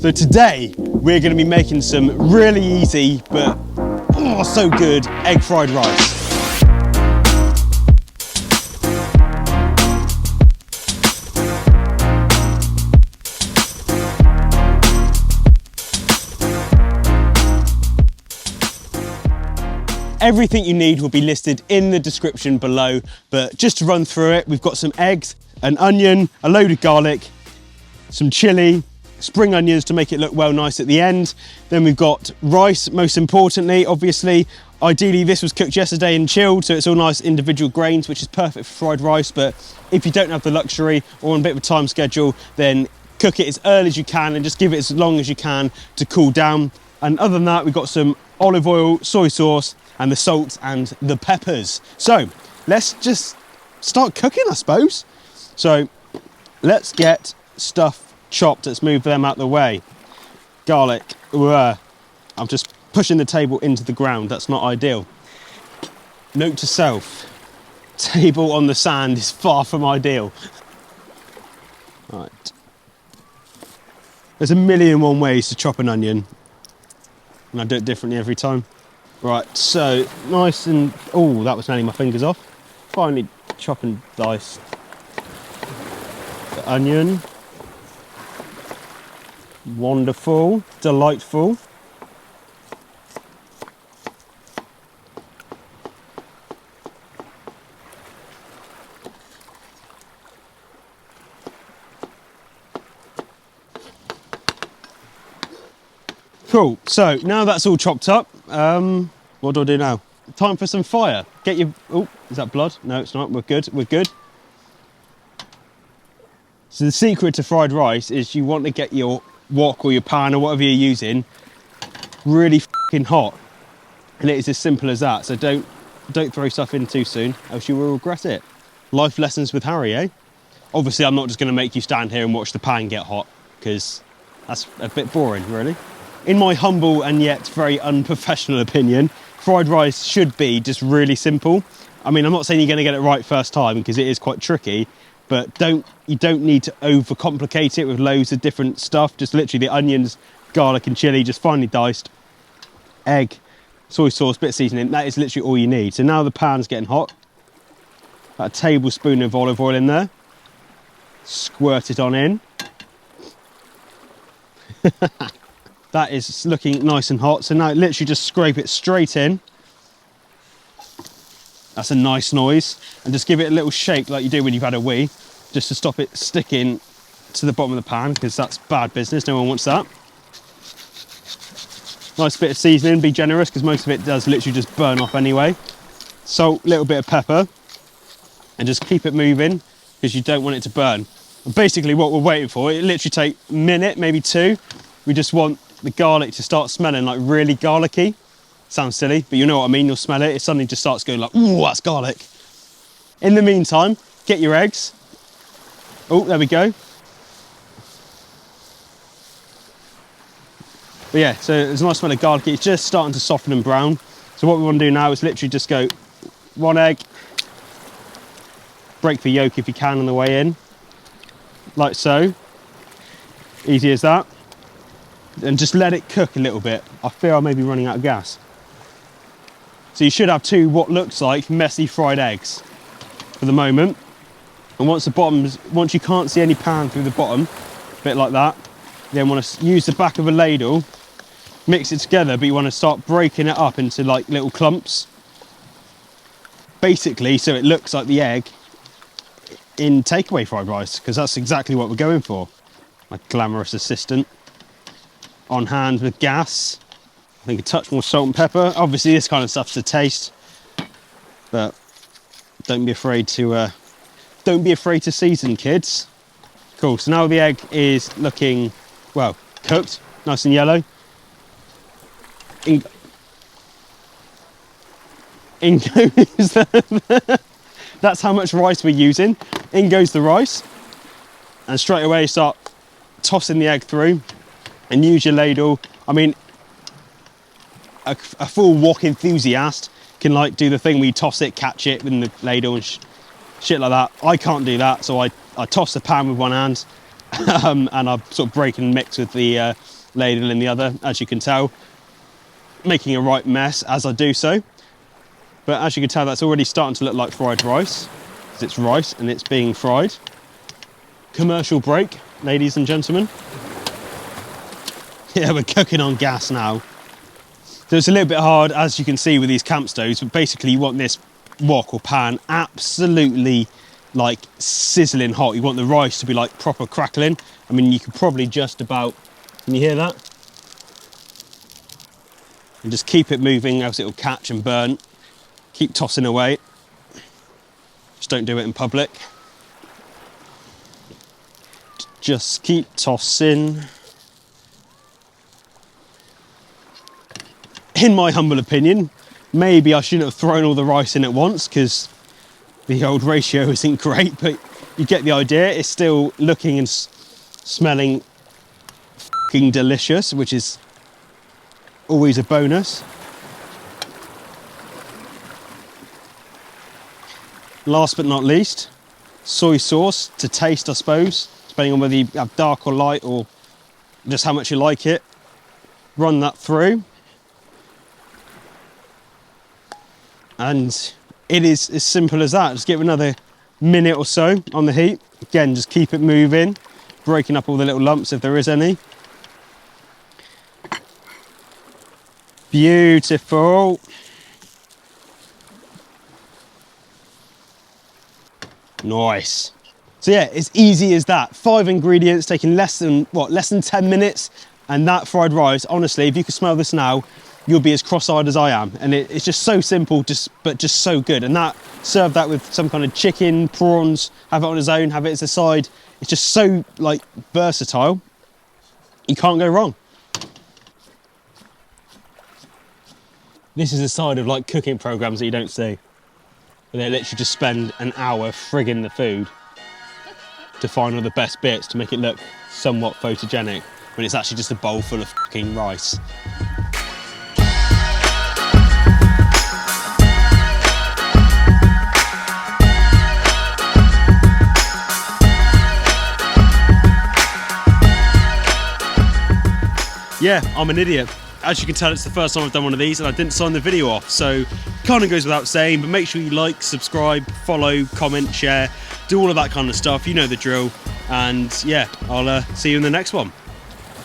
So today we're going to be making some really easy but oh so good egg fried rice. Everything you need will be listed in the description below, but just to run through it, we've got some eggs, an onion, a load of garlic, some chilli, spring onions to make it look well nice at the end. Then we've got rice, most importantly, obviously. Ideally this was cooked yesterday and chilled, so it's all nice individual grains, which is perfect for fried rice. But if you don't have the luxury or on a bit of a time schedule, then cook it as early as you can and just give it as long as you can to cool down. And other than that, we've got some olive oil, soy sauce, and the salt and the peppers. So let's just start cooking, I suppose. So let's get stuff chopped. Let's move them out the way. Garlic, I'm just pushing the table into the ground. That's not ideal. Note to self, table on the sand is far from ideal. Right. There's a million and one ways to chop an onion, and I do it differently every time. Right, so nice and, oh, that was nailing my fingers off. Finally chop and dice the onion. Wonderful, delightful. Cool, so now that's all chopped up, what do I do now? Time for some fire. Get your, oh, is that blood? No, it's not, we're good, we're good. So the secret to fried rice is you want to get your wok or your pan or whatever you're using really fucking hot. And it is as simple as that, so don't throw stuff in too soon, else you will regret it. Life lessons with Harry, eh? Obviously I'm not just gonna make you stand here and watch the pan get hot, because that's a bit boring, really. In my humble and yet very unprofessional opinion, fried rice should be just really simple. I mean, I'm not saying you're going to get it right first time because it is quite tricky, but you don't need to overcomplicate it with loads of different stuff. Just literally the onions, garlic and chilli, just finely diced, egg, soy sauce, bit of seasoning. That is literally all you need. So now the pan's getting hot. About a tablespoon of olive oil in there. Squirt it on in. That is looking nice and hot. So now literally just scrape it straight in. That's a nice noise. And just give it a little shake like you do when you've had a wee, just to stop it sticking to the bottom of the pan, because that's bad business. No one wants that. Nice bit of seasoning, be generous, because most of it does literally just burn off anyway. Salt, little bit of pepper, and just keep it moving because you don't want it to burn. And basically what we're waiting for, it literally take a minute, maybe two. We just want the garlic to start smelling like really garlicky. Sounds silly, but you know what I mean. You'll smell it. It suddenly just starts going like, ooh, that's garlic. In the meantime, get your eggs. Oh, there we go. But yeah, so there's a nice smell of garlic. It's just starting to soften and brown. So what we want to do now is literally just go one egg, break the yolk if you can on the way in, like so. Easy as that. And just let it cook a little bit. I fear I may be running out of gas. So you should have two what looks like messy fried eggs for the moment. And once you can't see any pan through the bottom, a bit like that, then want to use the back of a ladle, mix it together, but you want to start breaking it up into like little clumps. Basically, so it looks like the egg in takeaway fried rice, because that's exactly what we're going for. My glamorous assistant. On hand with gas. I think a touch more salt and pepper. Obviously this kind of stuff's to taste, but don't be afraid to season, kids. Cool, so now the egg is looking, well, cooked, nice and yellow. In goes that's how much rice we're using. In goes the rice, and straight away start tossing the egg through. And use your ladle. I mean, a full wok enthusiast can like do the thing where you toss it, catch it in the ladle and shit like that. I can't do that, so I toss the pan with one hand and I'm sort of breaking and mix with the ladle in the other, as you can tell, making a right mess as I do so. But as you can tell, that's already starting to look like fried rice, because it's rice and it's being fried. Commercial break, ladies and gentlemen. Yeah, we're cooking on gas now. So it's a little bit hard, as you can see, with these camp stoves, but basically you want this wok or pan absolutely like sizzling hot. You want the rice to be like proper crackling. I mean, you could probably just about, can you hear that? And just keep it moving, else it'll catch and burn. Keep tossing away. Just don't do it in public. Just keep tossing. In my humble opinion, maybe I shouldn't have thrown all the rice in at once, because the old ratio isn't great, but you get the idea. It's still looking and smelling fucking delicious, which is always a bonus. Last but not least, soy sauce to taste, I suppose, depending on whether you have dark or light or just how much you like it. Run that through. And it is as simple as that. Just give it another minute or so on the heat. Again, just keep it moving, breaking up all the little lumps if there is any. Beautiful. Nice. So yeah, it's easy as that. 5 ingredients, taking less than 10 minutes. And that fried rice, honestly, if you could smell this now, you'll be as cross-eyed as I am. And it's just so simple, but just so good. And that, serve that with some kind of chicken, prawns, have it on its own, have it as a side. It's just so like versatile. You can't go wrong. This is a side of like cooking programs that you don't see. Where they literally just spend an hour frigging the food to find all the best bits to make it look somewhat photogenic, when it's actually just a bowl full of fucking rice. Yeah, I'm an idiot. As you can tell, it's the first time I've done one of these and I didn't sign the video off, so kind of goes without saying, but make sure you like, subscribe, follow, comment, share, do all of that kind of stuff. You know the drill. And yeah, I'll see you in the next one.